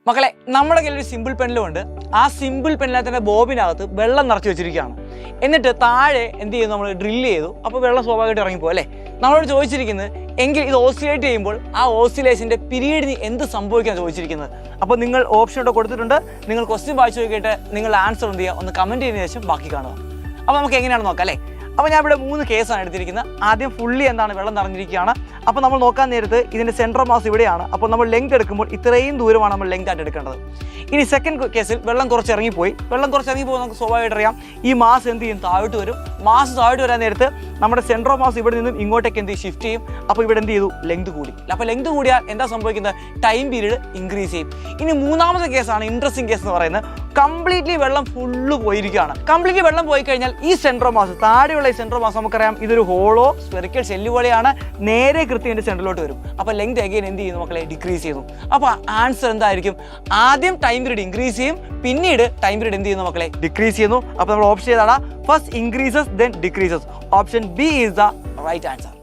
മക്കളെ, നമ്മുടെ കയ്യിൽ ഒരു സിമ്പിൾ പെൻലും ഉണ്ട്. ആ സിമ്പിൾ പെന്നിനകത്തിൻ്റെ ബോബിനകത്ത് വെള്ളം നിറച്ച് വെച്ചിരിക്കുകയാണ്. എന്നിട്ട് താഴെ എന്ത് ചെയ്യുന്നു, നമ്മൾ ഡ്രില്ല് ചെയ്തു. അപ്പോൾ വെള്ളം സ്വാഭാവികമായിട്ട് ഇറങ്ങിപ്പോ അല്ലേ. നമ്മളോട് ചോദിച്ചിരിക്കുന്നത് എങ്കിൽ ഇത് ഓസിലേറ്റ് ചെയ്യുമ്പോൾ ആ ഓസിലേഷൻ്റെ പീരീഡിന് എന്ത് സംഭവിക്കാൻ ചോദിച്ചിരിക്കുന്നത്. അപ്പോൾ നിങ്ങൾ ഓപ്ഷൻ ഇവിടെ കൊടുത്തിട്ടുണ്ട്. നിങ്ങൾ ക്വസ്റ്റ്യൻ വായിച്ചു നോക്കിയിട്ട് നിങ്ങൾ ആൻസർ എന്ത് ചെയ്യുക, ഒന്ന് കമൻറ്റ് ചെയ്തതിനു ശേഷം ബാക്കി കാണുക. അപ്പോൾ നമുക്ക് എങ്ങനെയാണെന്ന് നോക്കാം അല്ലേ. അപ്പോൾ ഞാൻ ഇവിടെ 3 കേസാണ് എടുത്തിരിക്കുന്നത്. ആദ്യം ഫുള്ളി എന്താണ് വെള്ളം നിറഞ്ഞിരിക്കുകയാണ്. അപ്പോൾ നമ്മൾ നോക്കാൻ നേരത്ത് ഇതിൻ്റെ സെൻട്രൽ മാസ് ഇവിടെയാണ്. അപ്പോൾ നമ്മൾ ലെങ്ത് എടുക്കുമ്പോൾ ഇത്രയും ദൂരമാണ് നമ്മൾ ലെങ്ത് ആയിട്ട് എടുക്കേണ്ടത്. ഇനി സെക്കൻഡ് കേസിൽ വെള്ളം കുറച്ച് ഇറങ്ങിപ്പോയി. നമുക്ക് സ്വാഭാവികമായിട്ട് അറിയാം ഈ മാസ് എന്ത് ചെയ്യും, താഴോട്ട് വരും. മാസ് താഴോട്ട് വരാൻ നേരത്ത് നമ്മുടെ സെൻട്രൽ മാസ് ഇവിടെ നിന്നും ഇങ്ങോട്ടേക്ക് എന്ത് ചെയ്യും, ഷിഫ്റ്റ് ചെയ്യും. അപ്പോൾ ഇവിടെ എന്ത് ചെയ്തു, ലെങ്ത് കൂടി. അപ്പോൾ ലെങ്ത് കൂടിയാൽ എന്താ സംഭവിക്കുന്നത്, ടൈം പീരീഡ് ഇൻക്രീസ് ചെയ്യും. ഇനി മൂന്നാമത്തെ കേസാണ് ഇൻട്രസ്റ്റിംഗ് കേസ് എന്ന് പറയുന്നത്. കംപ്ലീറ്റ്ലി വെള്ളം ഫുള്ള് പോയിരിക്കുകയാണ്. കംപ്ലീറ്റ്ലി വെള്ളം പോയി കഴിഞ്ഞാൽ ഈ സെൻട്രൽ മാസ്, താഴെയുള്ള ഈ സെൻട്രൽ മാസ് നമുക്കറിയാം ഇതൊരു ഹോളോ സ്ഫെറിക്കൽ ഷെല്ല് പോലെയാണ്. നേരെ കൃത്യം എൻ്റെ സെൻട്രലോട്ട് വരും. അപ്പോൾ ലെങ്ത് അഗൈൻ എന്ത് ചെയ്യുന്നു മക്കളെ, ഡിക്രീസ് ചെയ്യുന്നു. അപ്പോൾ ആൻസർ എന്തായിരിക്കും, ആദ്യം ടൈം പീരീഡ് ഇൻക്രീസ് ചെയ്യും, പിന്നീട് ടൈം പീരീഡ് എന്ത് ചെയ്യുന്നു മക്കളെ, ഡിക്രീസ് ചെയ്യുന്നു. അപ്പോൾ നമ്മൾ ഓപ്ഷൻ ഏതാണ്, first increases then decreases. Option B is the right answer.